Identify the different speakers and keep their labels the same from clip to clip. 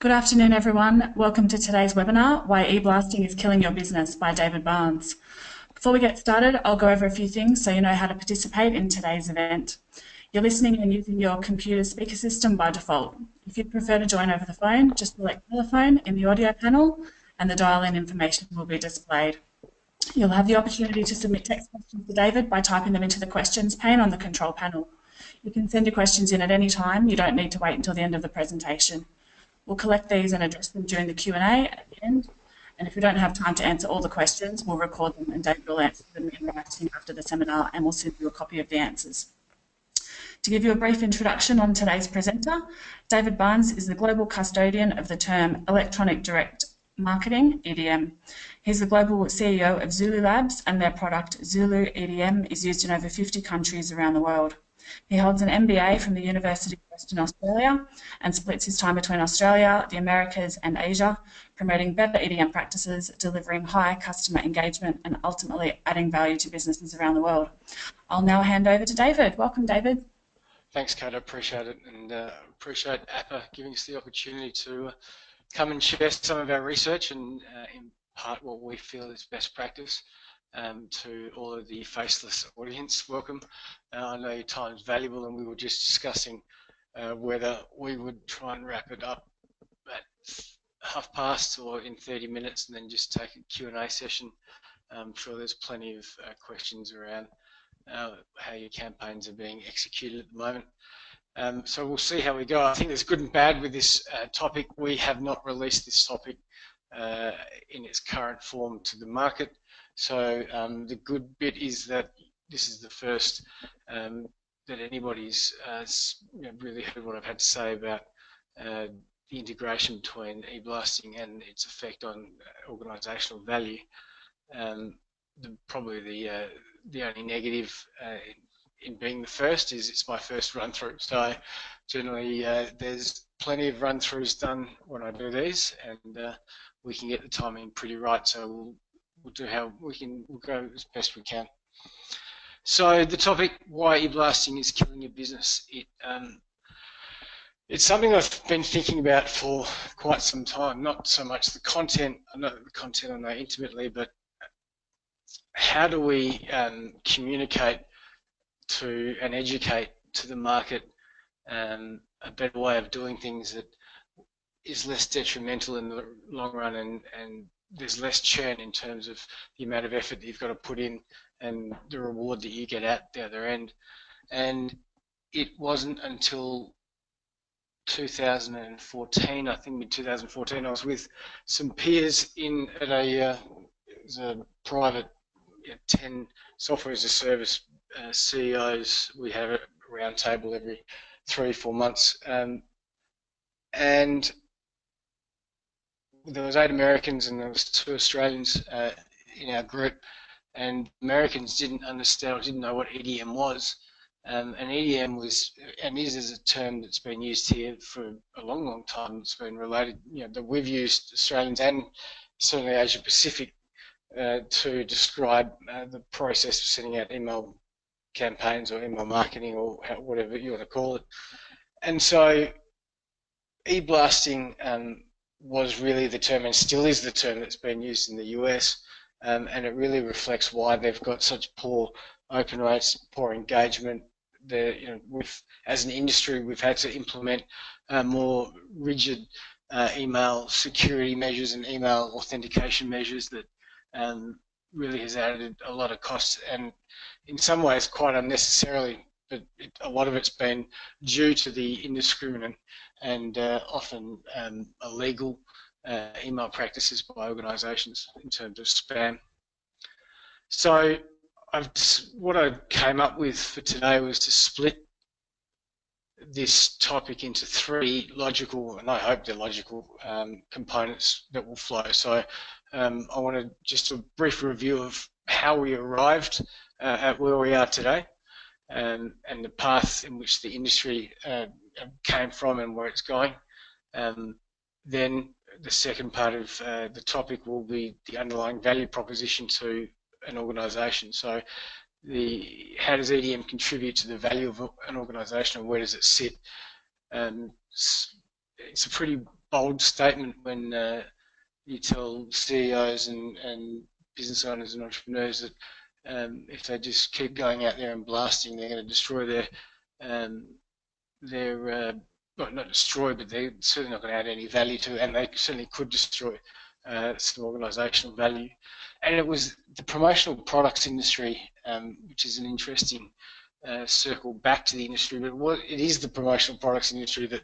Speaker 1: Good afternoon, everyone. Welcome to today's webinar, Why eBlasting is Killing Your Business by David Barnes. Before we get started, I'll go over a few things so you know how to participate in today's event. You're listening and using your computer speaker system by default. If you'd prefer to join over the phone, just select telephone in the audio panel and the dial-in information will be displayed. You'll have the opportunity to submit text questions to David by typing them into the questions pane on the control panel. You can send your questions in at any time. You don't need to wait until the end of the presentation. We'll collect these and address them during the Q&A at the end. And if we don't have time to answer all the questions, we'll record them and David will answer them in writing after the seminar and we'll send you a copy of the answers. To give you a brief introduction on today's presenter, David Barnes is the global custodian of the term Electronic Direct Marketing, EDM. He's the global CEO of Zulu Labs and their product Zulu EDM is used in over 50 countries around the world. He holds an MBA from the University of Western Australia and splits his time between Australia, the Americas and Asia, promoting better EDM practices, delivering high customer engagement and ultimately adding value to businesses around the world. I'll now hand over to David. Welcome, David.
Speaker 2: Thanks, Kate. I appreciate it and appreciate APPA giving us the opportunity to come and share some of our research and impart what we feel is best practice. To all of the faceless audience, welcome. I know your time is valuable and we were just discussing whether we would try and wrap it up at past or in 30 minutes and then just take a Q&A session. I'm sure there's plenty of questions around how your campaigns are being executed at the moment. So we'll see how we go. I think there's good and bad with this topic. We have not released this topic in its current form to the market. So the good bit is that this is the first that anybody's really heard what I've had to say about the integration between eBlasting and its effect on organisational value. Probably the only negative in being the first is it's my first run through. So generally there's plenty of run throughs done when I do these, and we can get the timing pretty right. So we'll do how we'll go as best we can. So the topic, why eBlasting is killing your business. It's something I've been thinking about for quite some time. Not so much the content. I know the content I know intimately, but how do we communicate to and educate to the market a better way of doing things that is less detrimental in the long run and there's less churn in terms of the amount of effort that you've got to put in and the reward that you get at the other end. And it wasn't until 2014, I think mid-2014, I was with some peers at it was a private 10 software as a service CEOs. We have a round table every 3-4 months. And there was 8 Americans and there was 2 Australians in our group, and Americans didn't understand or didn't know what EDM was. And EDM was and is a term that's been used here for a long, long time. It's been related, that we've used, Australians and certainly Asia Pacific, to describe the process of sending out email campaigns or email marketing or whatever you want to call it. And so eBlasting was really the term and still is the term that's been used in the US, and it really reflects why they've got such poor open rates, poor engagement. As an industry, we've had to implement more rigid email security measures and email authentication measures that really has added a lot of costs, and in some ways quite unnecessarily, but a lot of it's been due to the indiscriminate and often illegal email practices by organisations in terms of spam. So what I came up with for today was to split this topic into 3 logical, and I hope they're logical, components that will flow. So I want just a brief review of how we arrived at where we are today, and the path in which the industry came from and where it's going. Then the second part of the topic will be the underlying value proposition to an organisation. So how does EDM contribute to the value of an organisation, and where does it sit? It's a pretty bold statement when you tell CEOs and business owners and entrepreneurs that if they just keep going out there and blasting, they're going to destroy um, well, not destroy, but they're certainly not going to add any value to, and they certainly could destroy some organisational value. And it was the promotional products industry, which is an interesting circle back to the industry, but it is the promotional products industry that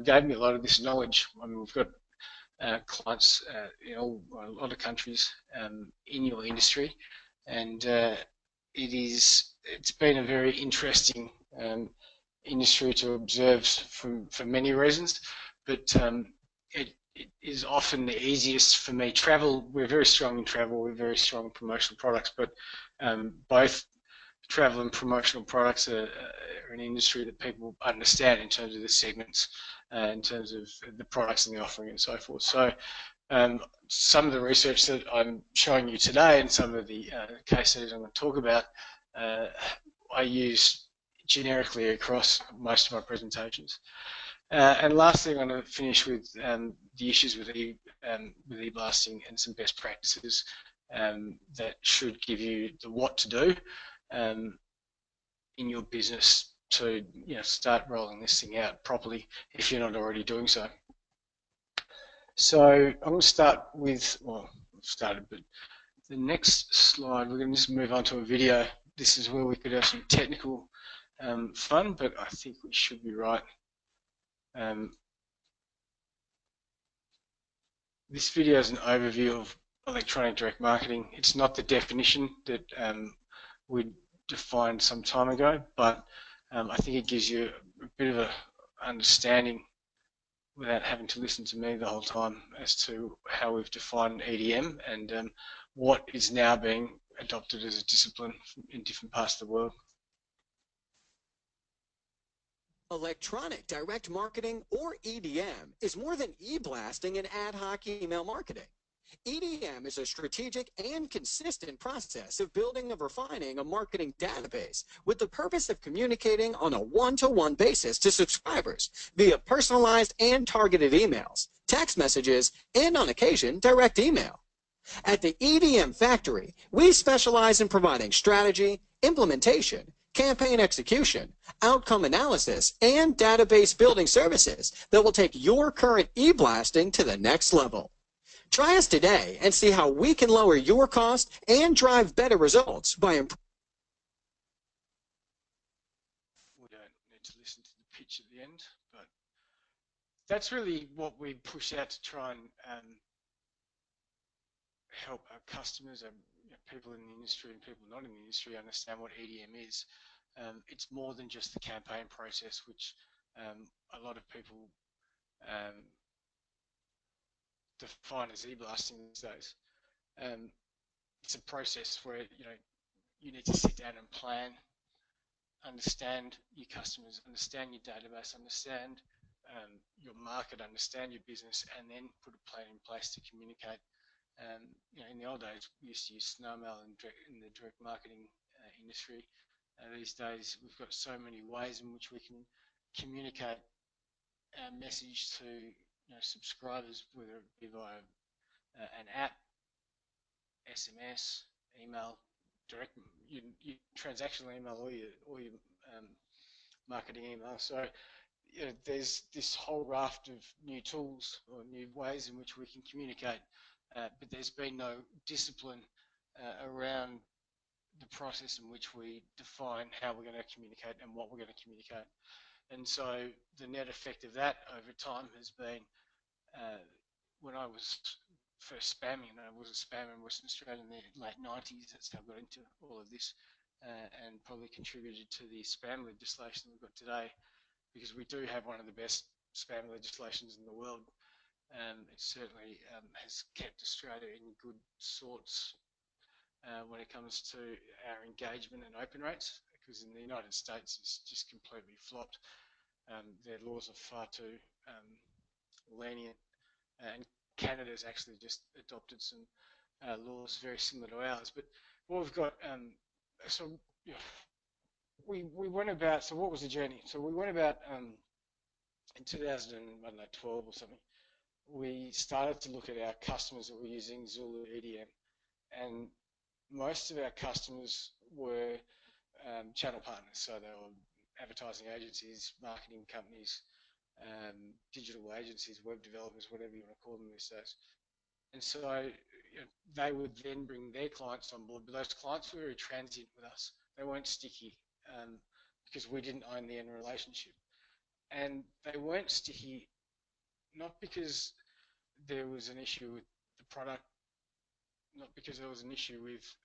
Speaker 2: gave me a lot of this knowledge. I mean, we've got clients in a lot of countries in your industry, and it's been a very interesting industry to observe for many reasons, but it is often the easiest for me. We're very strong in travel, we're very strong in promotional products, but both travel and promotional products are an industry that people understand in terms of the segments, in terms of the products and the offering and so forth. So some of the research that I'm showing you today and some of the case studies I'm going to talk about, I use generically across most of my presentations. And lastly, I'm going to finish with the issues with eBlasting and some best practices that should give you the what to do in your business to start rolling this thing out properly if you're not already doing so. So I'm going to start with, well, I've started, but the next slide, we're going to just move on to a video. This is where we could have some technical fun, but I think we should be right. This video is an overview of electronic direct marketing. It's not the definition that we defined some time ago, but I think it gives you a bit of an understanding without having to listen to me the whole time as to how we've defined EDM and what is now being adopted as a discipline in different parts of the world.
Speaker 3: Electronic direct marketing, or EDM, is more than e-blasting and ad hoc email marketing. EDM is a strategic and consistent process of building and refining a marketing database with the purpose of communicating on a one-to-one basis to subscribers via personalized and targeted emails, text messages, and on occasion, direct email. At the EDM Factory, we specialize in providing strategy, implementation, campaign execution, outcome analysis, and database building services that will take your current e-blasting to the next level. Try us today and see how we can lower your cost and drive better results by improving.
Speaker 2: We don't need to listen to the pitch at the end, but that's really what we push out to try and help our customers and people in the industry and people not in the industry understand what EDM is. It's more than just the campaign process, which a lot of people define as e-blasting these days. It's a process where you need to sit down and plan, understand your customers, understand your database, understand your market, understand your business, and then put a plan in place to communicate. In the old days, we used to use snail mail in the direct marketing industry. These days, we've got so many ways in which we can communicate our message to subscribers, whether it be via an app, SMS, email, direct, your transactional email, or your marketing email. So there's this whole raft of new tools or new ways in which we can communicate, but there's been no discipline around the process in which we define how we're going to communicate and what we're going to communicate. And so the net effect of that over time has been, when I was first spamming, and I was a spammer in Western Australia in the late 90s, that's how I got into all of this, and probably contributed to the spam legislation we've got today, because we do have one of the best spam legislations in the world. It certainly has kept Australia in good sorts when it comes to our engagement and open rates, because in the United States it's just completely flopped. Their laws are far too lenient, and Canada's actually just adopted some laws very similar to ours. But what we've got, we went about, so what was the journey? So we went about in 2012 or something, we started to look at our customers that were using Zulu EDM, and most of our customers were channel partners, so they were advertising agencies, marketing companies, digital agencies, web developers, whatever you want to call them these days. And so they would then bring their clients on board, but those clients were very transient with us. They weren't sticky because we didn't own the end relationship. And they weren't sticky not because there was an issue with the product, not because there was an issue with,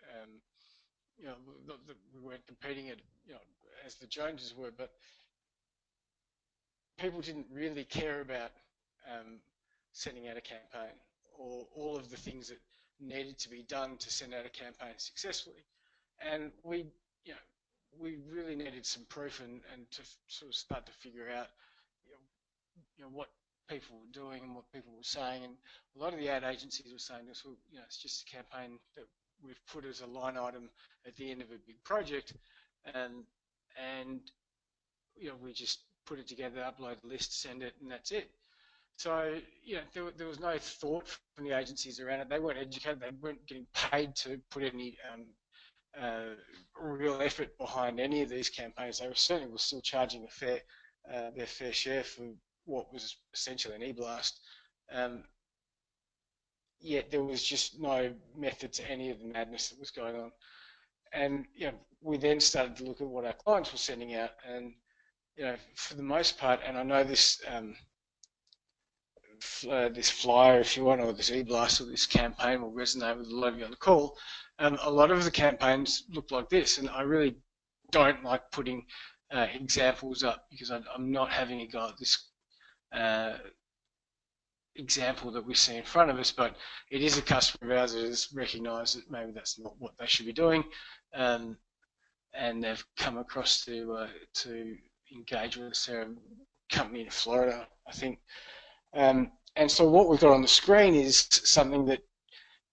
Speaker 2: we weren't competing at, as the Joneses were, but people didn't really care about sending out a campaign or all of the things that needed to be done to send out a campaign successfully. And we really needed some proof and to sort of start to figure out, what people were doing and what people were saying. And a lot of the ad agencies were saying this, well, it's just a campaign that we've put as a line item at the end of a big project, and we just put it together, upload the list, send it, and that's it. So there was no thought from the agencies around it. They weren't educated. They weren't getting paid to put any real effort behind any of these campaigns. They certainly were still charging their fair share for what was essentially an eBlast. Yet there was just no method to any of the madness that was going on. And we then started to look at what our clients were sending out, and for the most part, and I know this this flyer, if you want, or this eBlast or this campaign will resonate with a lot of you on the call. A lot of the campaigns look like this, and I really don't like putting examples up because I'm not having a go at this example that we see in front of us, but it is a customer of ours that has recognised that maybe that's not what they should be doing, and they've come across to engage with us. They're a company in Florida, I think. And so what we've got on the screen is something that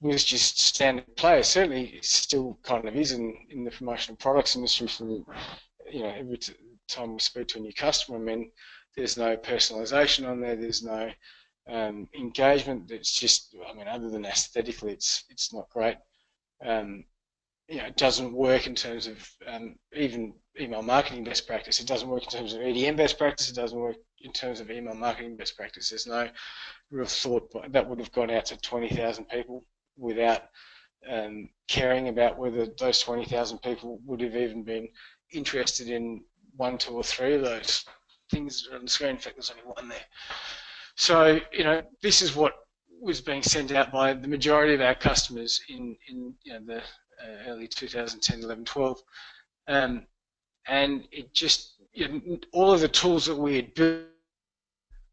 Speaker 2: was just standard play. Certainly it still kind of is in the promotional products industry. From every time we speak to a new customer, I mean, there's no personalization on there, there's no engagement. It's just, I mean, other than aesthetically, it's not great. It doesn't work in terms of even email marketing best practice. It doesn't work in terms of EDM best practice. It doesn't work in terms of email marketing best practice. There's no real thought that would have gone out to 20,000 people without caring about whether those 20,000 people would have even been interested in 1, 2, or 3 of those things on the screen. In fact, there's only one there. So, this is what was being sent out by the majority of our customers in the early 2010, 11, 12. And it just, all of the tools that we had built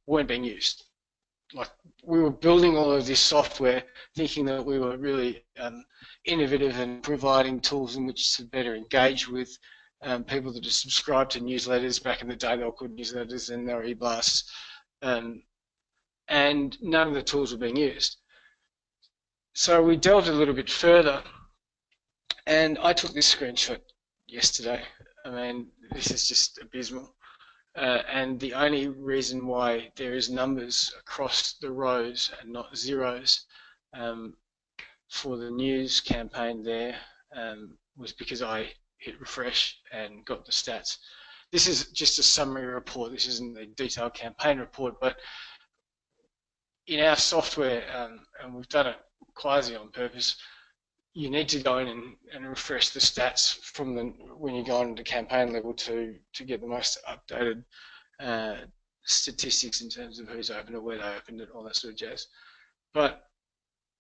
Speaker 2: weren't being used. Like, we were building all of this software thinking that we were really innovative and providing tools in which to better engage with people that are subscribed to newsletters. Back in the day, they were called newsletters and they were eBlasts. And none of the tools were being used. So we delved a little bit further, and I took this screenshot yesterday. I mean, this is just abysmal. And the only reason why there is numbers across the rows and not zeros for the news campaign there was because I hit refresh and got the stats. This is just a summary report. This isn't a detailed campaign report, but in our software, and we've done it quasi on purpose, you need to go in and refresh the stats from when you go on to campaign level to get the most updated statistics in terms of who's opened it, where they opened it, all that sort of jazz. But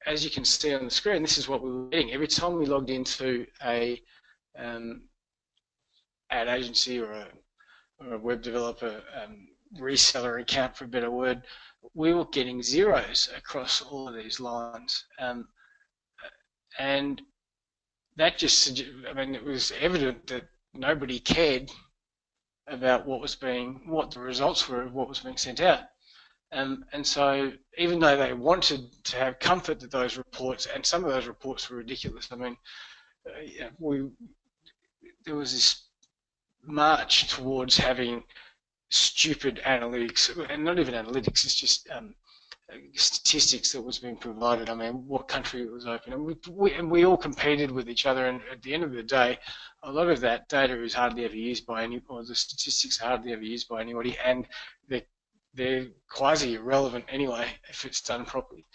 Speaker 2: as you can see on the screen, this is what we were getting. Every time we logged into a ad agency or a web developer reseller account, for a better word, we were getting zeros across all of these lines. And that just, I mean, it was evident that nobody cared about what the results were of what was being sent out. And so even though they wanted to have comfort that those reports, and some of those reports were ridiculous. I mean, there was this march towards having stupid analytics, and not even analytics, it's just statistics that was being provided. I mean, what country it was open, and we all competed with each other. And at the end of the day, a lot of that data is hardly ever used by any, or the statistics are hardly ever used by anybody, and they're quasi irrelevant anyway if it's done properly.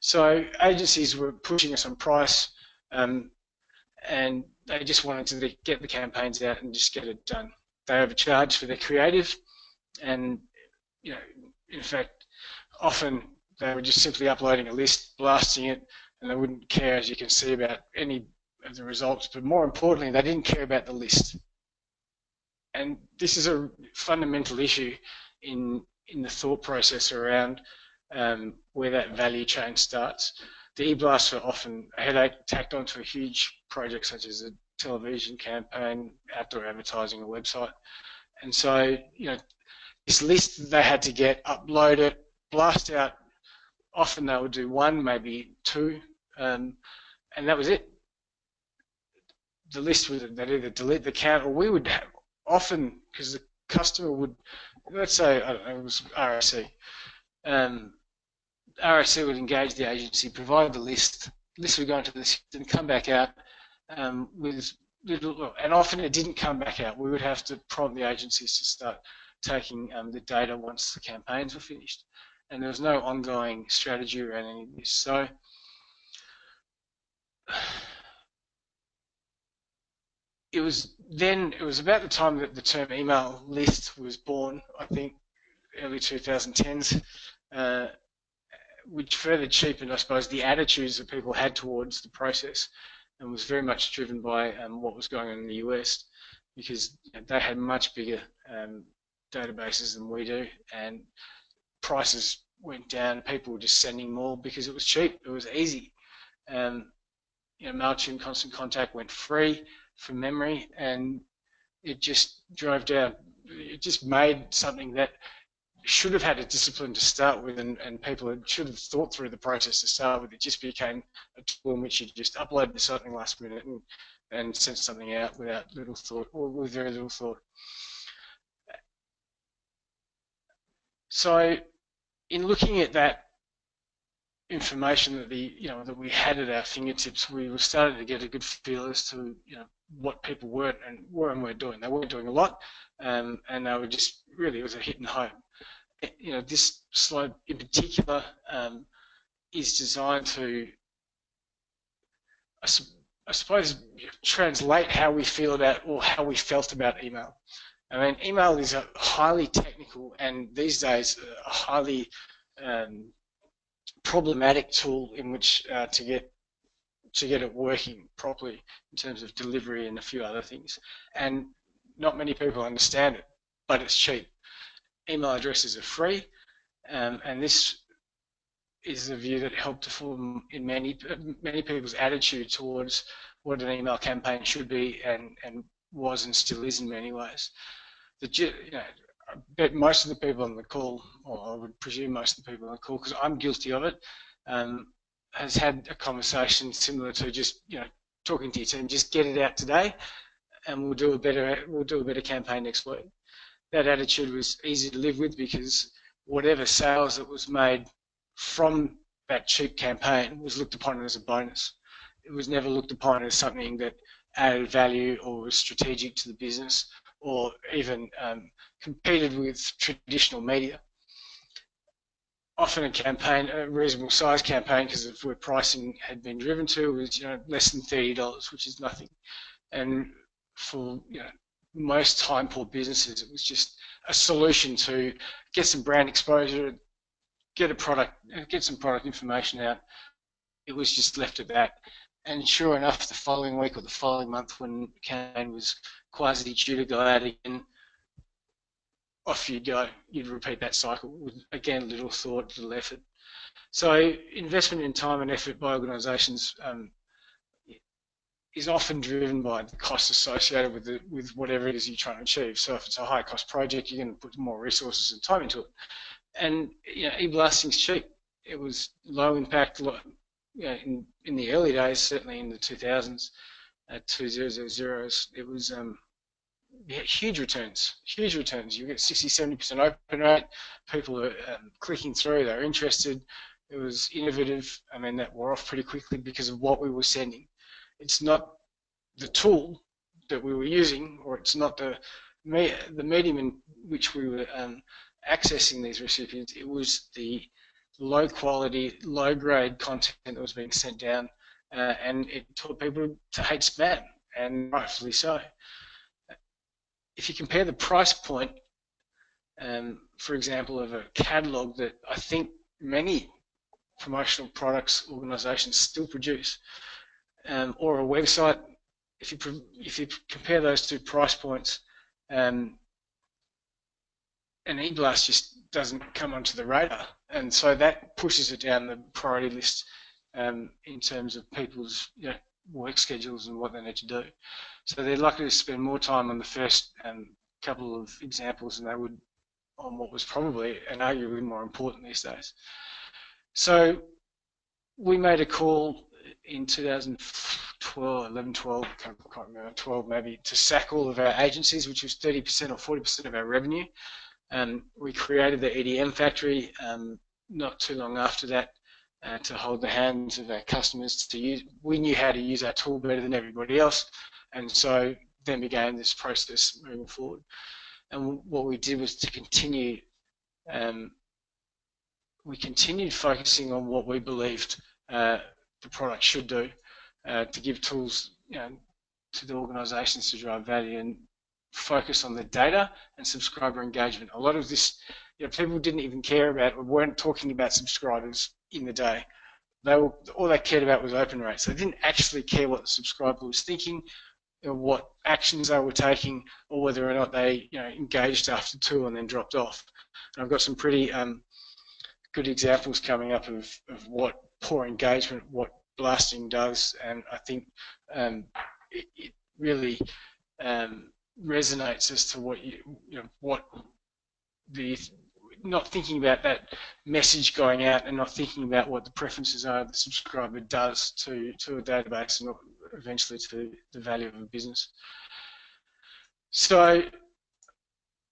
Speaker 2: So agencies were pushing us on price, and they just wanted to get the campaigns out and just get it done. They overcharged for their creative, and in fact, often they were just simply uploading a list, blasting it, and they wouldn't care, as you can see, about any of the results. But more importantly, they didn't care about the list. And this is a fundamental issue in the thought process around where that value chain starts. The e-blasts are often a headache tacked onto a huge project such as a television campaign, outdoor advertising, a website. And so, this list they had to get, upload it, blast out. Often they would do one, maybe two, and that was it. The list would, they'd either delete the count, or we would have, often, because the customer would, let's say, I don't know, it was RSC. RSC would engage the agency, provide the list would go into the system, come back out with little, and often it didn't come back out. We would have to prompt the agencies to start taking the data once the campaigns were finished. And there was no ongoing strategy around any of this. So it was about the time that the term email list was born, I think, early 2010s, which further cheapened, I suppose, the attitudes that people had towards the process, and was very much driven by what was going on in the US, because they had much bigger databases than we do, and prices went down. People were just sending more because it was cheap, it was easy. MailChimp Constant Contact went free from memory, and it just drove down. It just made something that should have had a discipline to start with, and people should have thought through the process to start with. It just became a tool in which you just uploaded something last minute and sent something out without little thought, or with very little thought. So, in looking at that information that that we had at our fingertips, we were starting to get a good feel as to what people weren't and weren't doing. They weren't doing a lot, and they were just really, it was a hit and hope. This slide in particular is designed to, I suppose, translate how we feel about, or how we felt about email. I mean, email is a highly technical, and these days a highly problematic tool in which to get it working properly in terms of delivery and a few other things. And not many people understand it, but it's cheap. Email addresses are free, and this is the view that helped to form in many people's attitude towards what an email campaign should be, and was and still is in many ways. I bet most of the people on the call, or I would presume most of the people on the call, because I'm guilty of it, has had a conversation similar to just talking to your team. Just get it out today, and we'll do a better campaign next week. That attitude was easy to live with, because whatever sales that was made from that cheap campaign was looked upon as a bonus. It was never looked upon as something that added value or was strategic to the business, or even competed with traditional media. Often a reasonable size campaign, because of where pricing had been driven to, was less than $30, which is nothing. And for most time-poor businesses, it was just a solution to get some brand exposure, get some product information out. It was just left at that. And sure enough, the following week or the following month, when the campaign was quasi due to go out again, off you go. You'd repeat that cycle with, again, little thought, little effort. So investment in time and effort by organisations is often driven by the costs associated with whatever it is you're trying to achieve. So if it's a high-cost project, you're going to put more resources and time into it. And e-blasting's cheap. It was low impact. In the early days, certainly in the 2000s, at 2000s, it was yeah, huge returns, huge returns. You get 60-70% open rate. People are clicking through, they're interested. It was innovative. I mean, that wore off pretty quickly because of what we were sending. It's not the tool that we were using, or it's not the medium in which we were accessing these recipients. It was the low quality, low grade content that was being sent down, and it taught people to hate spam, and rightfully so. If you compare the price point, for example, of a catalogue that I think many promotional products organisations still produce, or a website, if you compare those two price points, an eBlast just doesn't come onto the radar, and so that pushes it down the priority list in terms of people's work schedules and what they need to do. So they're likely to spend more time on the first couple of examples than they would on what was probably and arguably more important these days. So we made a call in 2012, 11, 12, can't remember, 12 maybe, to sack all of our agencies, which was 30% or 40% of our revenue. We created the EDM factory not too long after that to hold the hands of our customers to use. We knew how to use our tool better than everybody else, and so then began this process moving forward. And what we did was to continue, we continued focusing on what we believed the product should do, to give tools to the organisations to drive value and focus on the data and subscriber engagement. A lot of this, people didn't even care about, or weren't talking about subscribers in the day. All they cared about was open rates. They didn't actually care what the subscriber was thinking, or what actions they were taking, or whether or not they engaged after two and then dropped off. And I've got some pretty good examples coming up of what poor engagement, what blasting does, and I think it really resonates as to what what the not thinking about that message going out and not thinking about what the preferences are the subscriber does to a database and eventually to the value of a business. So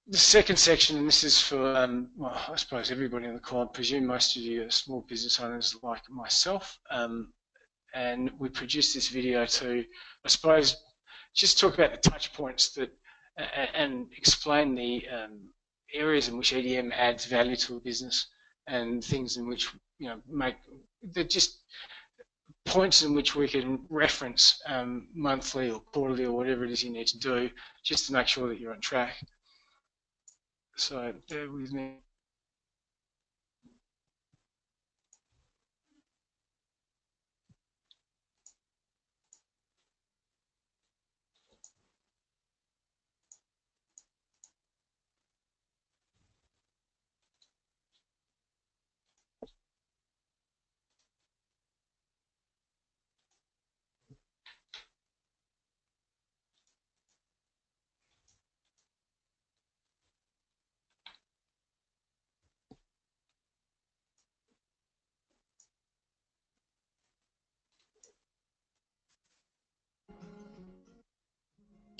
Speaker 2: the second section, and this is for, well, I suppose everybody on the call, I presume most of you are small business owners like myself, and we produced this video to, I suppose, just talk about the touch points that, and explain the areas in which EDM adds value to a business, and things in which, they're just points in which we can reference monthly or quarterly or whatever it is you need to do, just to make sure that you're on track. So bear with me.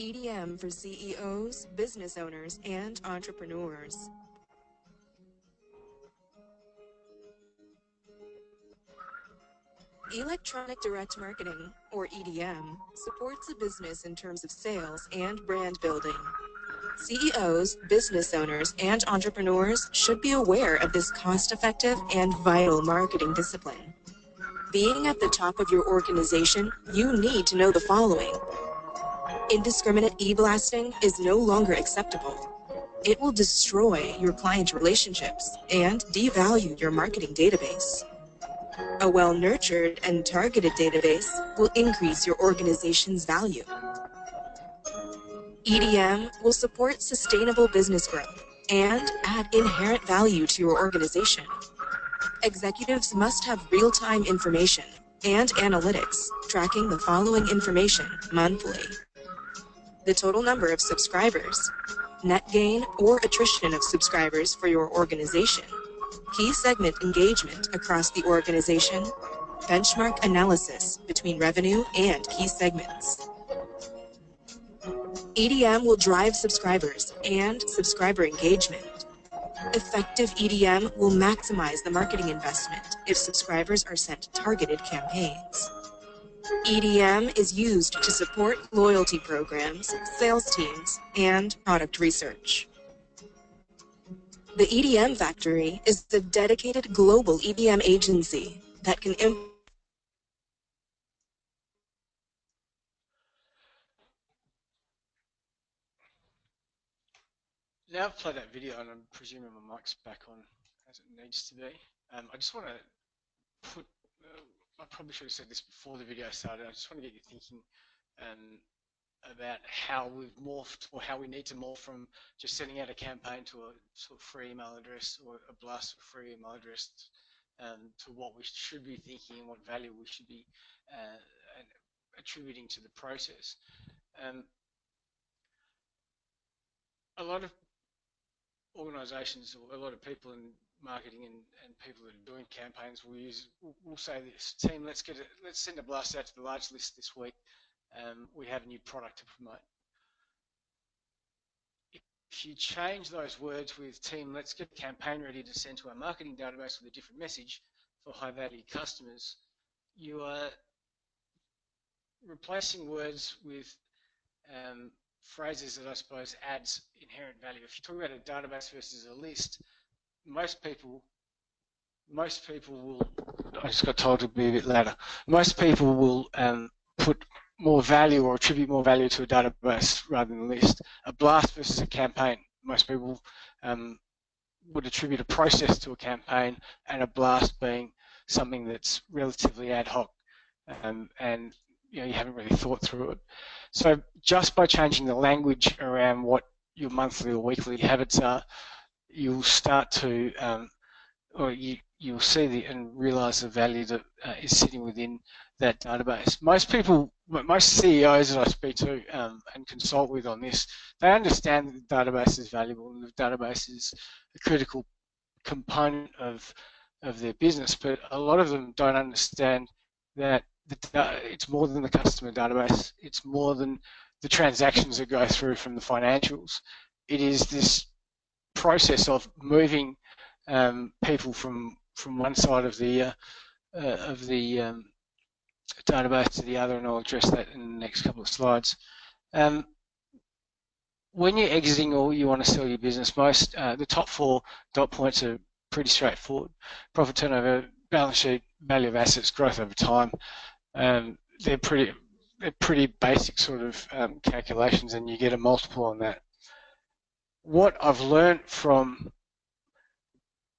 Speaker 4: EDM for CEOs, business owners, and entrepreneurs. Electronic Direct Marketing, or EDM, supports a business in terms of sales and brand building. CEOs, business owners, and entrepreneurs should be aware of this cost-effective and vital marketing discipline. Being at the top of your organization, you need to know the following. Indiscriminate e-blasting is no longer acceptable. It will destroy your client relationships and devalue your marketing database. A well-nurtured and targeted database will increase your organization's value. EDM will support sustainable business growth and add inherent value to your organization. Executives must have real-time information and analytics tracking the following information monthly. The total number of subscribers, net gain or attrition of subscribers for your organization, key segment engagement across the organization, benchmark analysis between revenue and key segments. EDM will drive subscribers and subscriber engagement. Effective EDM will maximize the marketing investment if subscribers are sent targeted campaigns. EDM is used to support loyalty programs, sales teams, and product research. The EDM Factory is the dedicated global EDM agency that can
Speaker 2: Now I've played that video and I'm presuming my mic's back on as it needs to be. I just want to put, I probably should have said this before the video started, I just want to get you thinking about how we've morphed, or how we need to morph from just sending out a campaign to a sort of free email address or a blast of free email address, to what we should be thinking and what value we should be attributing to the process. A lot of organisations, or a lot of people in marketing and people that are doing campaigns will say this: team, let's send a blast out to the large list this week. We have a new product to promote. If you change those words with team, let's get a campaign ready to send to our marketing database with a different message for high value customers, you are replacing words with phrases that I suppose adds inherent value. If you talk about a database versus a list, most people will, I just got told to be a bit louder, most people will put more value or attribute more value to a database rather than a list. A blast versus a campaign, most people would attribute a process to a campaign, and a blast being something that's relatively ad hoc, and you haven't really thought through it. So just by changing the language around what your monthly or weekly habits are, you'll start to, or you'll see and realise the value that is sitting within that database. Most CEOs that I speak to and consult with on this, they understand that the database is valuable and the database is a critical component of their business, but a lot of them don't understand that it's more than the customer database. It's more than the transactions that go through from the financials. It is this process of moving people from one side of the database to the other, and I'll address that in the next couple of slides. When you're exiting or you want to sell your business, the top 4 dot points are pretty straightforward: profit, turnover, balance sheet, value of assets, growth over time. They're pretty basic sort of calculations, and you get a multiple on that. What I've learned from,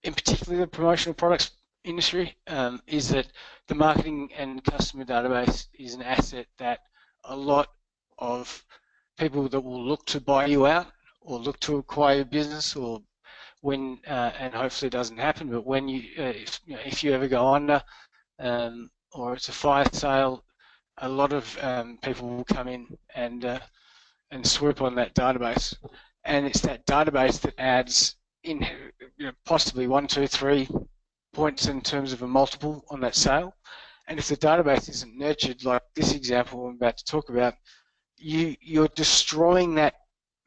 Speaker 2: in particular, the promotional products industry, is that the marketing and customer database is an asset that a lot of people that will look to buy you out or look to acquire your business, or when, and hopefully it doesn't happen, but when if you ever go under, or it's a fire sale, a lot of people will come in and swoop on that database, and it's that database that adds in possibly 1, 2, 3 points in terms of a multiple on that sale. And if the database isn't nurtured, like this example I'm about to talk about, you're destroying that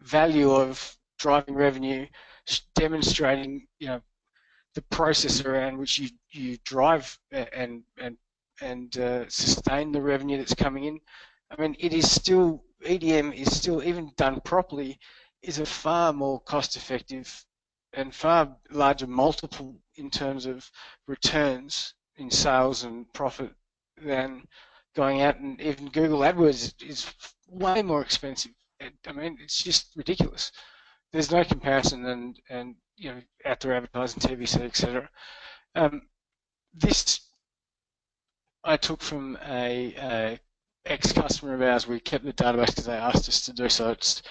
Speaker 2: value of driving revenue, demonstrating the process around which you drive and sustain the revenue that's coming in. I mean, it is still, EDM is still, even done properly, is a far more cost-effective and far larger multiple in terms of returns in sales and profit than going out, and even Google AdWords is way more expensive. I mean, it's just ridiculous. There's no comparison, and outdoor advertising, TVC, etc. This I took from a ex-customer of ours. We kept the database because they asked us to do so. It's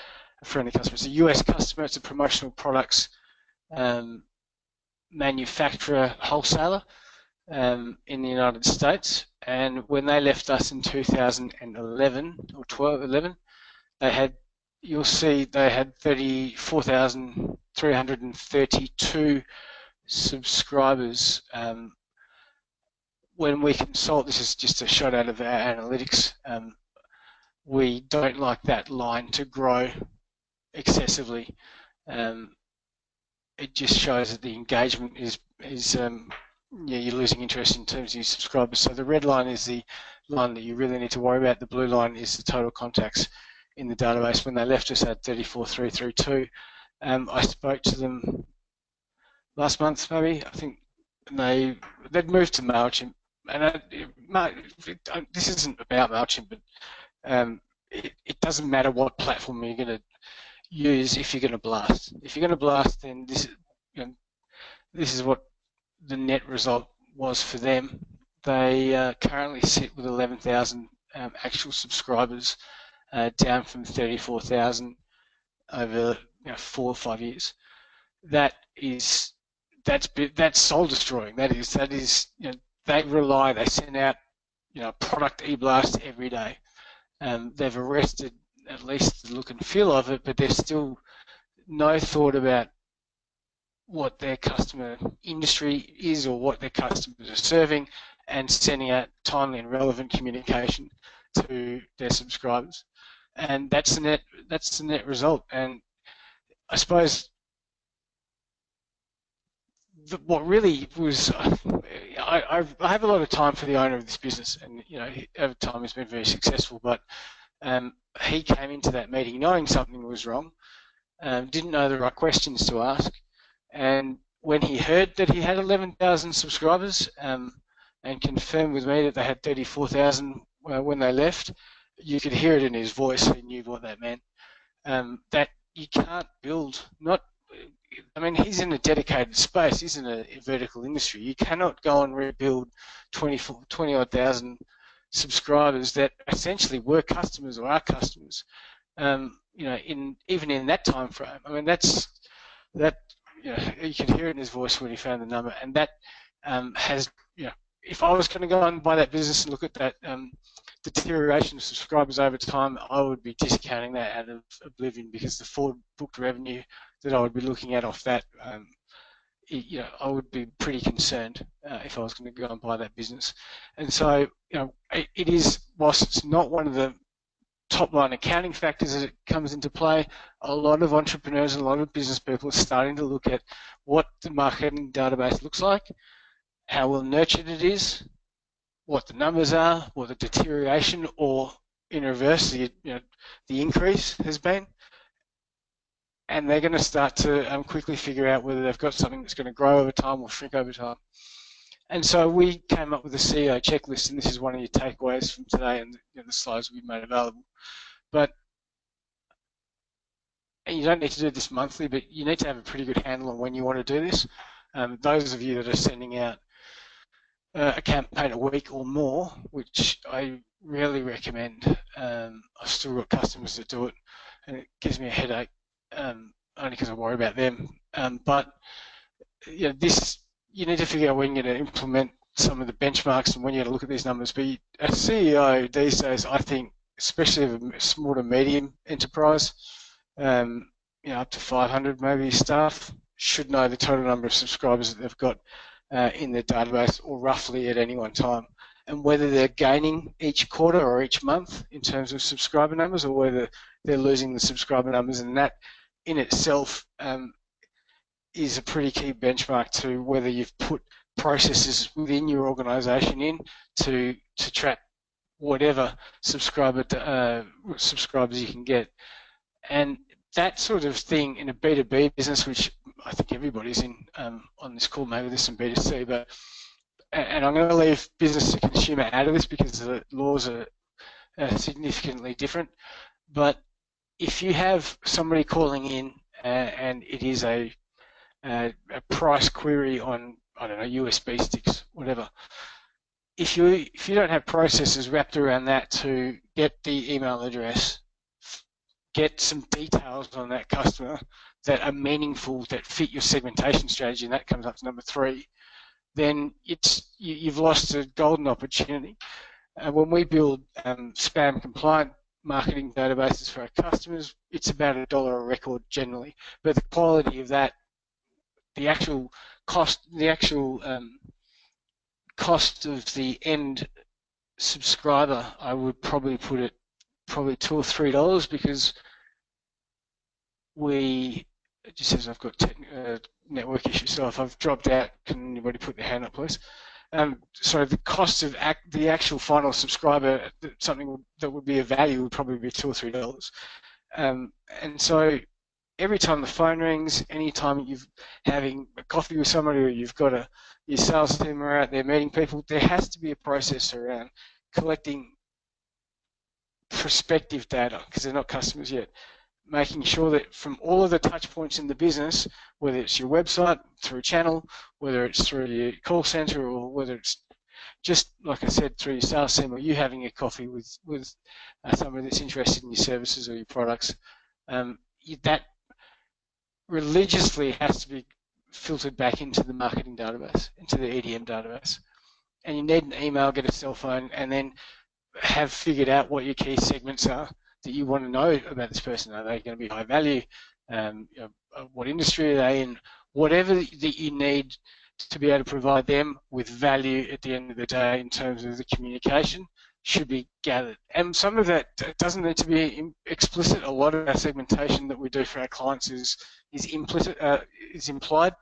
Speaker 2: a friendly customer. It's a US customer. It's a promotional products manufacturer, wholesaler in the United States. And when they left us in 2011 or 11, they had, you'll see, they had 34,332 subscribers. When we consult, this is just a shot out of our analytics we don't like that line to grow excessively. It just shows that the engagement is yeah, you're losing interest in terms of your subscribers. So the red line is the line that you really need to worry about. The blue line is the total contacts in the database. When they left us at 34,332, I spoke to them last month, maybe. I think they'd moved to MailChimp, and this isn't about MailChimp, but it doesn't matter what platform you're going to use if you're going to blast. If you're going to blast, then this is what the net result was for them. They currently sit with 11,000 actual subscribers, down from 34,000 over 4 or 5 years. That's soul destroying. That is they send out product eBlast every day. They've arrested at least the look and feel of it, but there's still no thought about what their customer industry is or what their customers are serving, and sending out timely and relevant communication to their subscribers. And that's the net result. And I suppose what really was, I have a lot of time for the owner of this business, and over time he's been very successful, but he came into that meeting knowing something was wrong, didn't know the right questions to ask, and when he heard that he had 11,000 subscribers and confirmed with me that they had 34,000 when they left, you could hear it in his voice. He knew what that meant. That you can't build, he's in a dedicated space, he's in a vertical industry. You cannot go and rebuild 20-odd thousand subscribers that essentially were customers or are customers. Even in that time frame. You could hear it in his voice when he found the number, and that has, if I was going to go and buy that business and look at that deterioration of subscribers over time, I would be discounting that out of oblivion, because the forward booked revenue that I would be looking at off that, I would be pretty concerned if I was going to go and buy that business. And so, it is, whilst it's not one of the top line accounting factors as it comes into play, a lot of entrepreneurs and a lot of business people are starting to look at what the marketing database looks like, how well nurtured it is, what the numbers are, what the deterioration or in reverse the increase has been, and they're going to start to quickly figure out whether they've got something that's going to grow over time or shrink over time. And so we came up with a CEO checklist, and this is one of your takeaways from today, and the slides will be made available. But you don't need to do this monthly, but you need to have a pretty good handle on when you want to do this. Those of you that are sending out a campaign a week or more, which I rarely recommend, I've still got customers that do it, and it gives me a headache, only because I worry about them. But this, you need to figure out when you're going to implement some of the benchmarks and when you're going to look at these numbers. But as CEO these days, I think, especially of a small to medium enterprise, up to 500 maybe staff, should know the total number of subscribers that they've got in their database, or roughly at any one time, and whether they're gaining each quarter or each month in terms of subscriber numbers, or whether they're losing the subscriber numbers. And that in itself is a pretty key benchmark to whether you've put processes within your organisation in to track whatever subscribers you can get. And that sort of thing in a B2B business, which I think everybody's in on this call, maybe there's some B2C, but, and I'm going to leave business to consumer out of this because the laws are significantly different. But if you have somebody calling in and it is a price query on, I don't know, USB sticks, whatever, if you don't have processes wrapped around that to get the email address, get some details on that customer that are meaningful, that fit your segmentation strategy, and that comes up to number 3, then you've lost a golden opportunity. When we build spam compliant marketing databases for our customers, it's about $1 a record generally, but the quality of that, the actual cost of the end subscriber, I would probably put it probably $2 or $3 because it just says I've got network issues. So if I've dropped out, can anybody put their hand up, please? So the cost of the actual final subscriber, something that would be of value, would probably be $2 or $3. And so every time the phone rings, any time you're having a coffee with somebody, or you've got your sales team are out there meeting people, there has to be a process around collecting prospective data, because they're not customers yet, making sure that from all of the touch points in the business, whether it's your website, through a channel, whether it's through your call center, or whether it's just, like I said, through your sales team, or you having a coffee with somebody that's interested in your services or your products, that religiously has to be filtered back into the marketing database, into the EDM database. And you need an email, get a cell phone, and then have figured out what your key segments are that you want to know about this person. Are they going to be high value? What industry are they in? Whatever that you need to be able to provide them with value at the end of the day in terms of the communication should be gathered. And some of that doesn't need to be explicit. A lot of our segmentation that we do for our clients is implicit, is implied,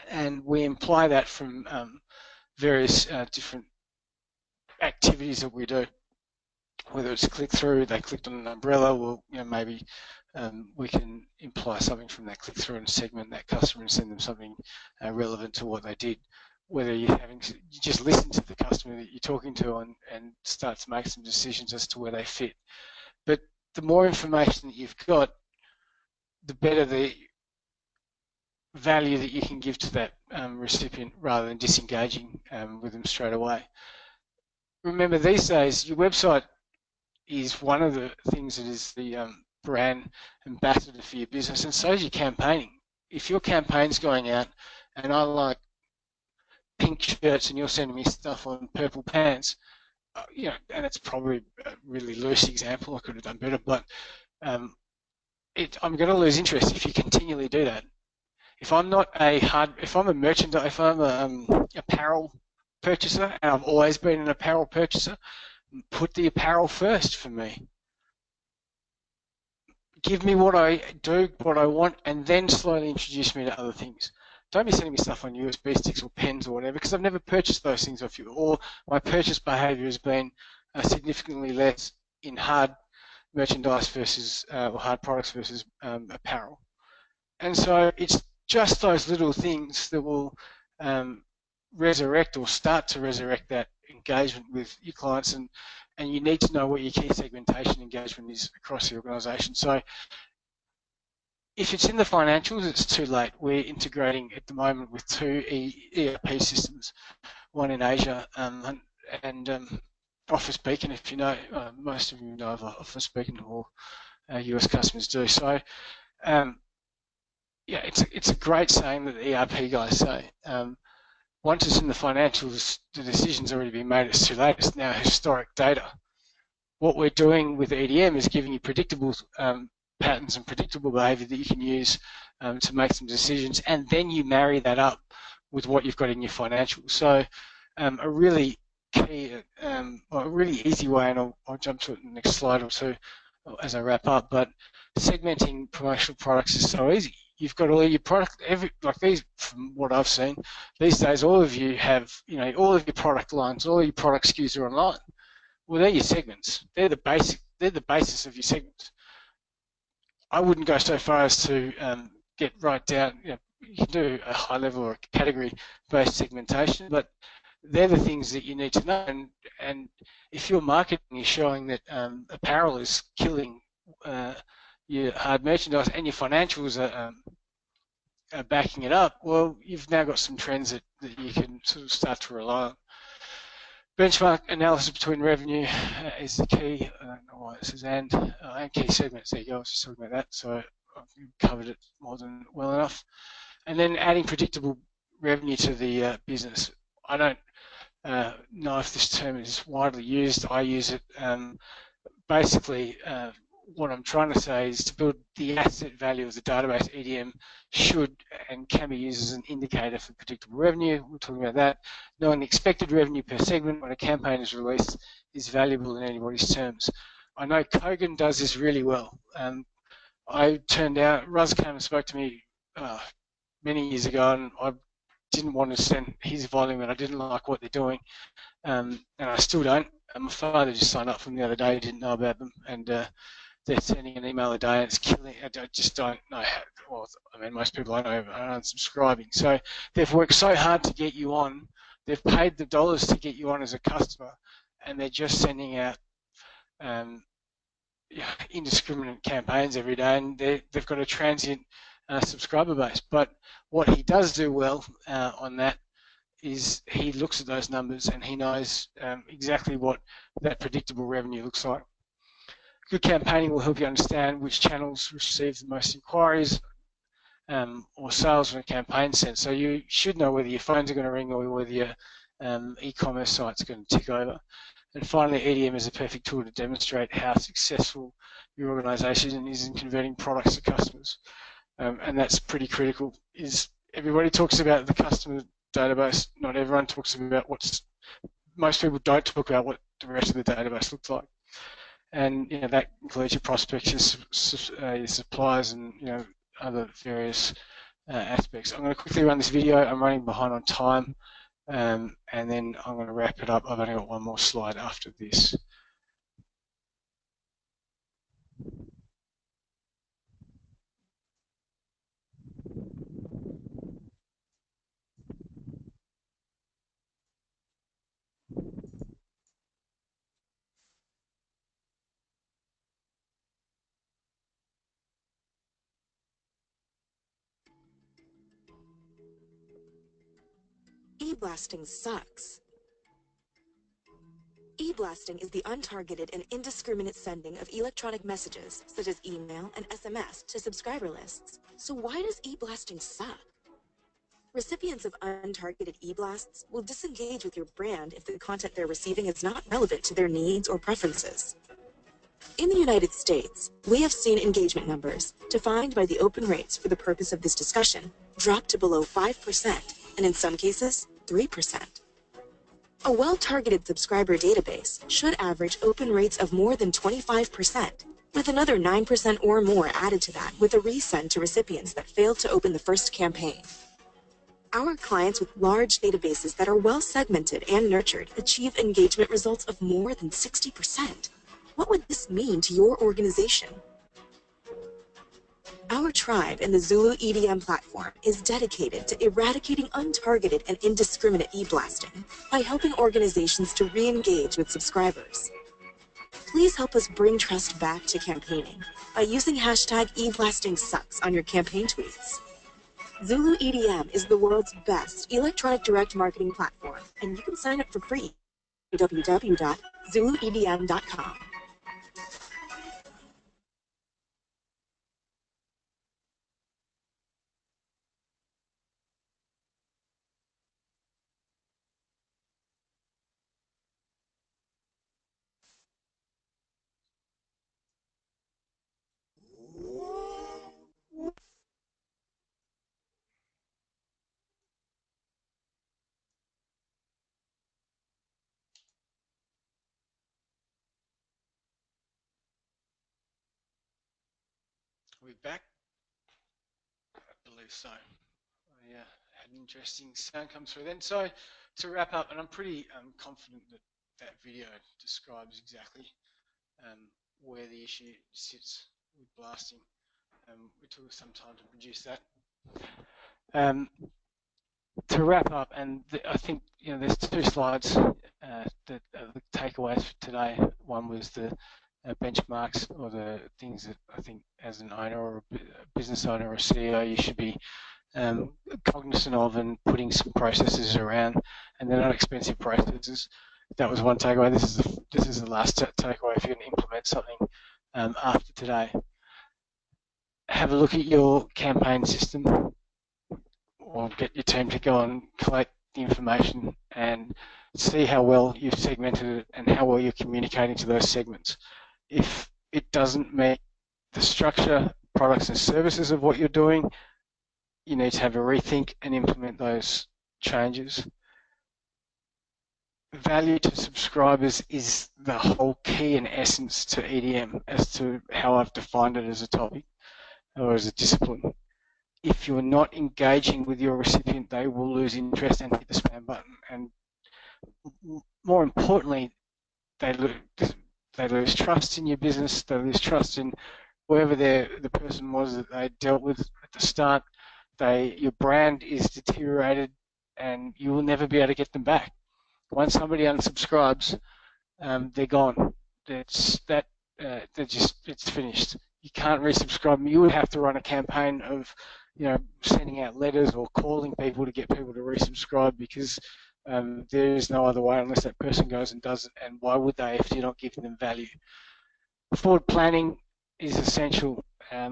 Speaker 2: and we imply that from various different activities that we do. Whether it's click-through, they clicked on an umbrella, well, maybe we can imply something from that click-through and segment that customer and send them something relevant to what they did. Whether you just listen to the customer that you're talking to and start to make some decisions as to where they fit. But the more information that you've got, the better the value that you can give to that recipient, rather than disengaging with them straight away. Remember, these days, your website is one of the things that is the brand ambassador for your business, and so is your campaigning. If your campaign's going out and I like pink shirts and you're sending me stuff on purple pants, and it's probably a really loose example, I could have done better, but I'm going to lose interest if you continually do that. If I'm a merchandise, if I'm a apparel purchaser, and I've always been an apparel purchaser, put the apparel first for me. Give me what I do, what I want, and then slowly introduce me to other things. Don't be sending me stuff on USB sticks or pens or whatever, because I've never purchased those things off you, or my purchase behaviour has been significantly less in hard merchandise versus or hard products versus apparel. And so it's just those little things that will resurrect or start to resurrect that engagement with your clients, and you need to know what your key segmentation engagement is across the organisation. So if it's in the financials, it's too late. We're integrating at the moment with 2 ERP systems, one in Asia and Office Beacon, if you know, most of you know of Office Beacon, or US customers do. So yeah, it's a great saying that the ERP guys say. Once it's in the financials, the decision's already been made. It's too late. It's now historic data. What we're doing with EDM is giving you predictable patterns and predictable behaviour that you can use to make some decisions, and then you marry that up with what you've got in your financials. So a really key, a really easy way, and I'll jump to it in the next slide or two as I wrap up, but segmenting promotional products is so easy. You've got all your product, like these, from what I've seen, these days all of you have, all of your product lines, all your product SKUs are online. Well, they're your segments. They're the basis of your segments. I wouldn't go so far as to get right down, you can do a high level or a category-based segmentation, but they're the things that you need to know. And if your marketing is showing that apparel is killing your hard merchandise and your financials are backing it up, well, you've now got some trends that you can sort of start to rely on. Benchmark analysis between revenue is the key. I don't know why it says and key segments. There you go. I was just talking about that, so I've covered it more than well enough. And then adding predictable revenue to the business. I don't know if this term is widely used. I use it. Basically, what I'm trying to say is to build the asset value of the database. EDM should and can be used as an indicator for predictable revenue. We're talking about that. Knowing the expected revenue per segment when a campaign is released is valuable in anybody's terms. I know Kogan does this really well. Ruz came and spoke to me many years ago, and I didn't want to send his volume, and I didn't like what they're doing, and I still don't. And my father just signed up for them the other day, didn't know about them, and they're sending an email a day, and it's killing. I just don't know how. Well, I mean, most people I know are unsubscribing. So they've worked so hard to get you on. They've paid the dollars to get you on as a customer, and they're just sending out indiscriminate campaigns every day, and they've got a transient subscriber base. But what he does do well on that is he looks at those numbers and he knows exactly what that predictable revenue looks like. Good campaigning will help you understand which channels receive the most inquiries or sales when a campaign sent. So you should know whether your phones are going to ring or whether your e-commerce site's going to tick over. And finally, EDM is a perfect tool to demonstrate how successful your organisation is in converting products to customers. And that's pretty critical. Everybody talks about the customer database. Not everyone talks about most people don't talk about what the rest of the database looks like. And that includes your prospects, your suppliers, and other various aspects. I'm going to quickly run this video. I'm running behind on time. And then I'm going to wrap it up. I've only got one more slide after this.
Speaker 4: eBlasting sucks. eBlasting is the untargeted and indiscriminate sending of electronic messages, such as email and SMS, to subscriber lists. So why does eBlasting suck? Recipients of untargeted eBlasts will disengage with your brand if the content they're receiving is not relevant to their needs or preferences. In the United States, we have seen engagement numbers, defined by the open rates for the purpose of this discussion, drop to below 5%, and in some cases, 3%. A well-targeted subscriber database should average open rates of more than 25%, with another 9% or more added to that with a resend to recipients that failed to open the first campaign. Our clients with large databases that are well segmented and nurtured achieve engagement results of more than 60%. What would this mean to your organization? Our tribe in the Zulu EDM platform is dedicated to eradicating untargeted and indiscriminate e-blasting by helping organizations to re-engage with subscribers. Please help us bring trust back to campaigning by using hashtag eBlastingSucks on your campaign tweets. Zulu EDM is the world's best electronic direct marketing platform, and you can sign up for free at www.zuluedm.com.
Speaker 2: Are we back? I believe so. I had an interesting sound come through then. So to wrap up, and I'm pretty confident that that video describes exactly where the issue sits with blasting. We took some time to produce that. To wrap up, and I think there's two slides that are the takeaways for today. One was the benchmarks, or the things that I think as an owner or a business owner or a CEO you should be cognizant of and putting some processes around, and they're not expensive processes. That was one takeaway. This is the last takeaway. If you're going to implement something after today, have a look at your campaign system, or get your team to go and collect the information and see how well you've segmented it and how well you're communicating to those segments. If it doesn't meet the structure, products and services of what you're doing, you need to have a rethink and implement those changes. value to subscribers is the whole key and essence to EDM as to how I've defined it as a topic or as a discipline. If you're not engaging with your recipient, they will lose interest and hit the spam button. And more importantly, they lose trust in your business, they lose trust in whoever the person was that they dealt with at the start. Your brand is deteriorated and you will never be able to get them back. Once somebody unsubscribes, they're gone. It's finished. You can't resubscribe them. You would have to run a campaign of, sending out letters or calling people to get people to resubscribe, because there is no other way unless that person goes and does it. And why would they if you're not giving them value? Forward planning is essential.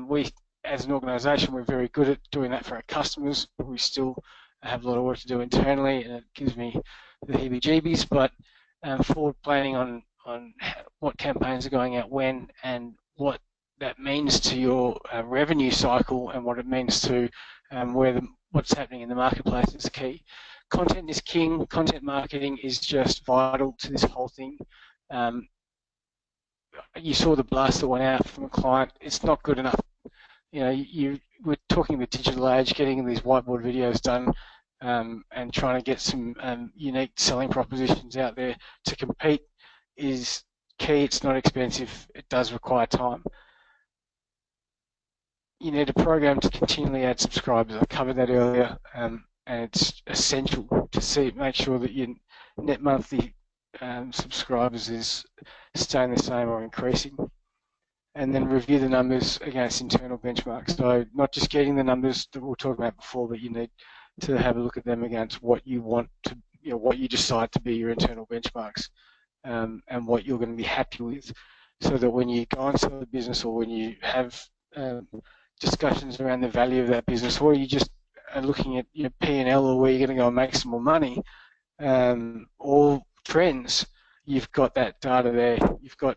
Speaker 2: We, as an organisation, we're very good at doing that for our customers, but we still have a lot of work to do internally, and it gives me the heebie-jeebies. But forward planning on what campaigns are going out when and what that means to your revenue cycle and what it means to what's happening in the marketplace is key. Content is king. Content marketing is just vital to this whole thing. You saw the blast that went out from a client. It's not good enough. We're talking the digital age, getting these whiteboard videos done and trying to get some unique selling propositions out there to compete is key. It's not expensive. It does require time. You need a program to continually add subscribers. I covered that earlier, and it's essential to make sure that your net monthly subscribers is staying the same or increasing. And then review the numbers against internal benchmarks. So not just getting the numbers that we were talking about before, but you need to have a look at them against what you want to, what you decide to be your internal benchmarks, and what you're going to be happy with, so that when you go and sell the business, or when you have discussions around the value of that business, or you just are looking at your P&L, or where you're going to go and make some more money, or trends, you've got that data there. You've got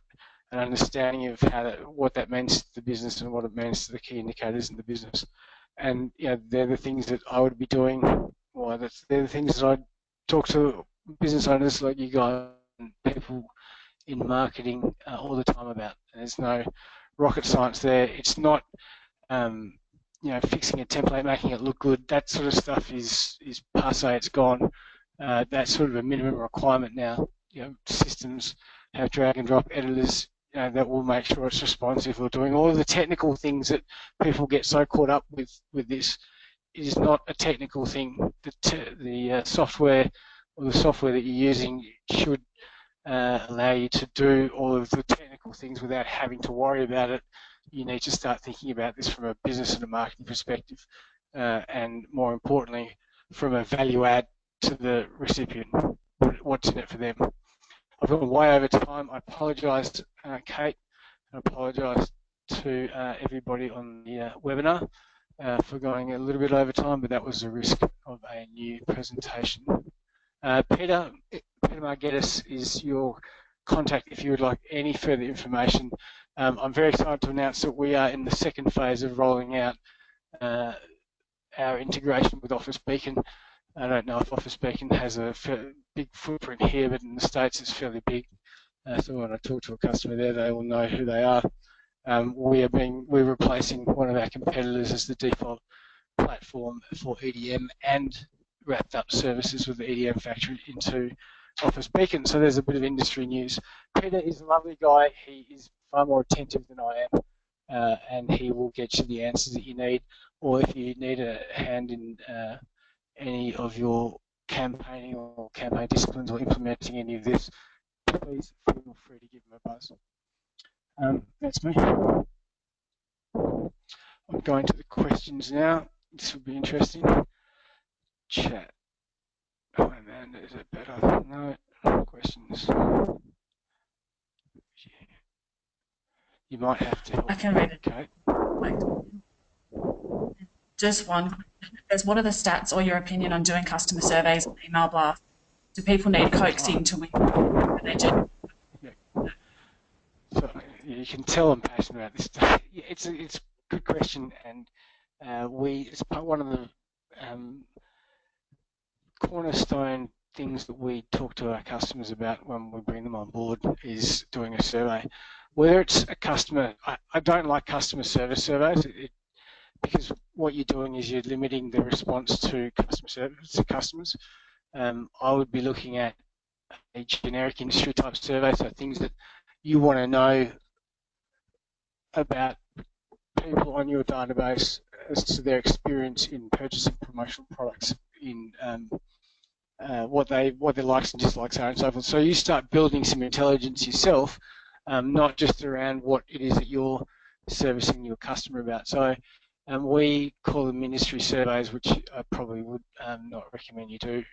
Speaker 2: an understanding of what that means to the business and what it means to the key indicators in the business. And they're the things that I would be doing. Well, they're the things that I talk to business owners like you guys and people in marketing all the time about. There's no rocket science there. It's not fixing a template, making it look good. That sort of stuff is passé. It's gone. That's sort of a minimum requirement now. Systems have drag and drop editors that will make sure it's responsive, or doing all of the technical things that people get so caught up with this. It is not a technical thing. The software, or the software that you're using, should allow you to do all of the technical things without having to worry about it. You need to start thinking about this from a business and a marketing perspective, and more importantly, from a value add to the recipient. What's in it for them? I've gone way over time. I apologise, Kate, and I apologise to everybody on the webinar for going a little bit over time, but that was the risk of a new presentation. Peter Margetis is your contact if you would like any further information. I'm very excited to announce that we are in the second phase of rolling out our integration with Office Beacon. I don't know if Office Beacon has a big footprint here, but in the States it's fairly big. So when I talk to a customer there, they will know who they are. We're replacing one of our competitors as the default platform for EDM, and wrapped up services with the EDM factory into Office Beacon. So there's a bit of industry news. Peter is a lovely guy. He is far more attentive than I am, and he will get you the answers that you need. Or if you need a hand in any of your campaigning or campaign disciplines, or implementing any of this, please feel free to give him a buzz. That's me. I'm going to the questions now. This will be interesting. Chat. Oh man, is it better? No questions. You might have to help.
Speaker 1: I can read it.
Speaker 2: Okay.
Speaker 1: Just one. There's what are the stats or your opinion on doing customer surveys or email blasts? Do people need coaxing to win?
Speaker 2: Yeah. So you can tell I'm passionate about this stuff. It's a good question, and it's one of the cornerstone things that we talk to our customers about when we bring them on board is doing a survey. Whether it's a customer, I don't like customer service surveys because what you're doing is you're limiting the response to customer service to customers. I would be looking at a generic industry type survey, so things that you want to know about people on your database as to their experience in purchasing promotional products, in what their likes and dislikes are and so forth. So you start building some intelligence yourself, not just around what it is that you're servicing your customer about. So we call them industry surveys, which I probably would not recommend you do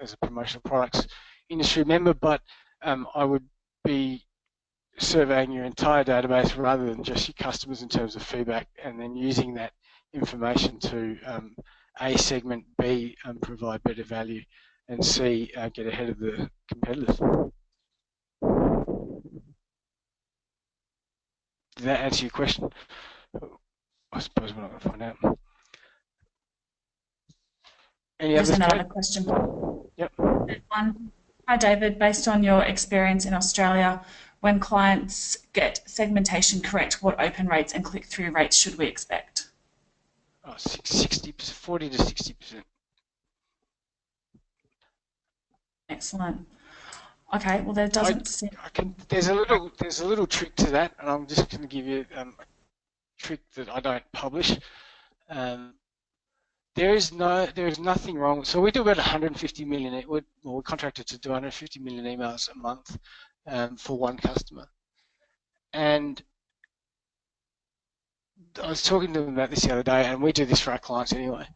Speaker 2: as a promotional products industry member, but I would be surveying your entire database rather than just your customers in terms of feedback, and then using that information to A, segment, B, provide better value, and C, get ahead of the competitors. Did that answer your question? I suppose we're not going to find out. Any
Speaker 1: There's
Speaker 2: others,
Speaker 1: another
Speaker 2: Kate?
Speaker 1: question.
Speaker 2: Yep.
Speaker 1: Hi, David. Based on your experience in Australia, when clients get segmentation correct, what open rates and click-through rates should we expect?
Speaker 2: 60%, 40 to 60%.
Speaker 1: Excellent. Okay. Well, there doesn't seem.
Speaker 2: There's a little trick to that, and I'm just going to give you a trick that I don't publish. There is nothing wrong. So we do about 150 million. We're contracted to do 150 million emails a month for one customer. And I was talking to them about this the other day, and we do this for our clients anyway.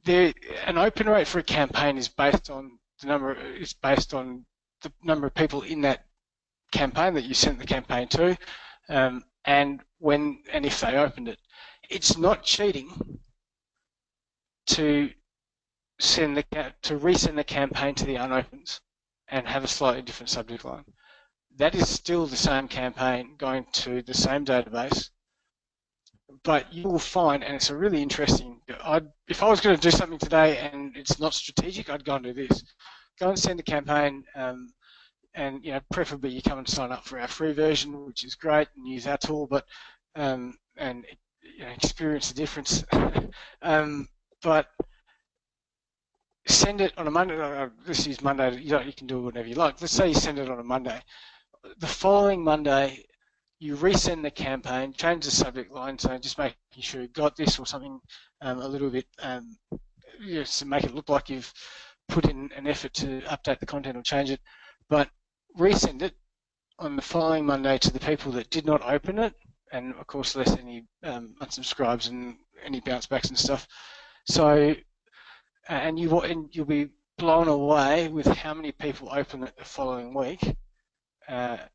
Speaker 2: An open rate for a campaign is based on the number of people in that campaign that you sent the campaign to, and if they opened it. It's not cheating to resend the campaign to the unopens and have a slightly different subject line. That is still the same campaign going to the same database, but you will find, and it's a really interesting, if I was going to do something today and it's not strategic, I'd go and do this. Go and send a campaign, and preferably you come and sign up for our free version, which is great, and use our tool, but and experience the difference. But send it on a Monday. Let's use Monday. You can do whatever you like. Let's say you send it on a Monday. The following Monday, you resend the campaign, change the subject line, so just making sure you got this or something a little bit, to make it look like you've put in an effort to update the content or change it, but resend it on the following Monday to the people that did not open it, and of course less any unsubscribes and any bounce backs and stuff. So, and you'll be blown away with how many people open it the following week that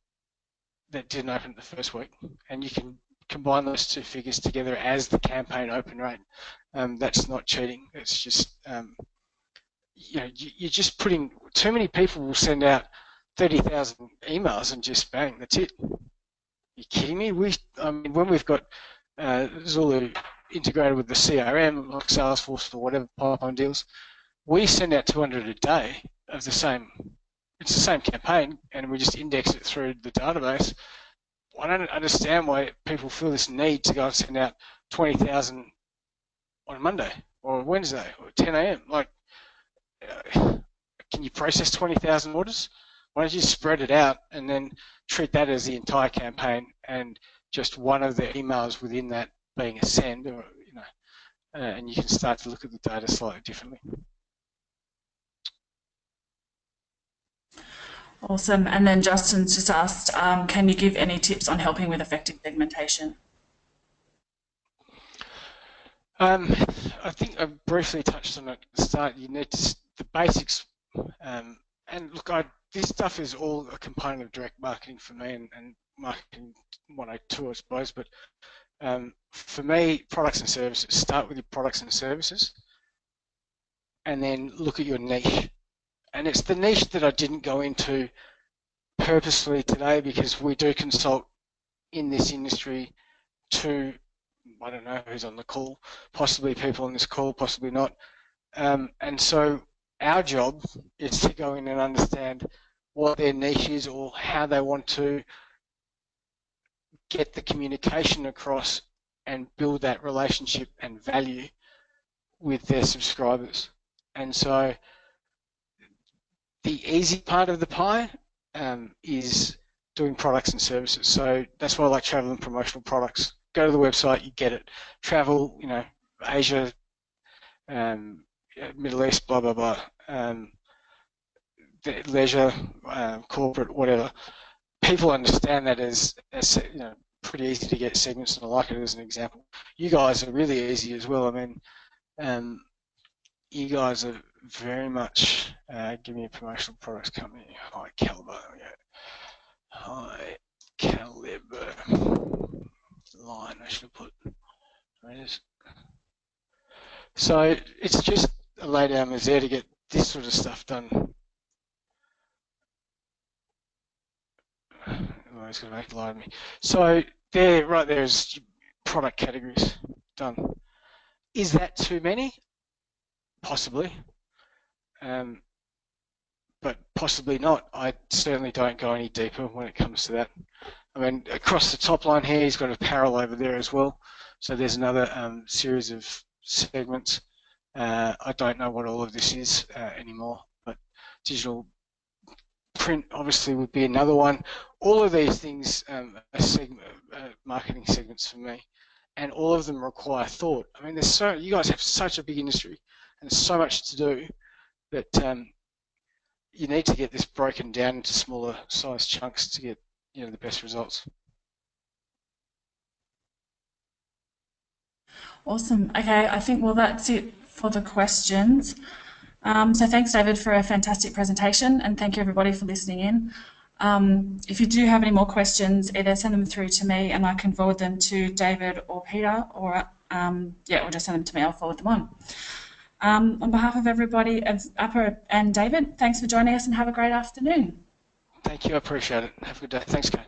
Speaker 2: didn't open it the first week, and you can combine those two figures together as the campaign open rate. That's not cheating. It's just you're just putting. Too many people will send out 30,000 emails and just bang, that's it. You kidding me? When we've got Zulu integrated with the CRM, like Salesforce or whatever pipeline deals, we send out 200 a day of the same. It's the same campaign, and we just index it through the database. I don't understand why people feel this need to go and send out 20,000 on Monday or Wednesday or 10 a.m. Like, can you process 20,000 orders? Why don't you spread it out and then treat that as the entire campaign, and just one of the emails within that being a send, or and you can start to look at the data slightly differently.
Speaker 1: Awesome. And then Justin's just asked, can you give any tips on helping with effective segmentation?
Speaker 2: I think I briefly touched on it at the start. You need the basics, and look, this stuff is all a component of direct marketing for me, and marketing 102, I suppose. But for me, products and services. Start with your products and services, and then look at your niche. And it's the niche that I didn't go into purposely today, because we do consult in this industry to, I don't know who's on the call, possibly people on this call, possibly not. And so our job is to go in and understand what their niche is or how they want to get the communication across and build that relationship and value with their subscribers. And so the easy part of the pie is doing products and services. So that's why I like travel and promotional products. Go to the website, you get it. Travel, you know, Asia, Middle East, blah, blah, blah. Leisure, corporate, whatever. People understand that as you know, pretty easy to get segments, and I like it as an example. You guys are really easy as well. I mean, you guys are very much, give me a promotional products company, high caliber, high caliber line, I should have put, there it is. So it's just a lay down is there to get this sort of stuff done. Oh, he's going to make a lie of me. So there, right there is product categories done. Is that too many? Possibly. But possibly not. I certainly don't go any deeper when it comes to that. I mean, across the top line here, he's got a apparel over there as well. So there's another series of segments. I don't know what all of this is anymore, but digital print obviously would be another one. All of these things are marketing segments for me, and all of them require thought. I mean, you guys have such a big industry and so much to do that you need to get this broken down into smaller size chunks to get, you know, the best results.
Speaker 1: Awesome. Okay, I think, well, that's it for the questions. So thanks, David, for a fantastic presentation, and thank you, everybody, for listening in. If you do have any more questions, either send them through to me and I can forward them to David or Peter, or just send them to me, I'll forward them on. On behalf of everybody of APPA and David, thanks for joining us and have a great afternoon.
Speaker 2: Thank you, I appreciate it. Have a good day. Thanks, Kate.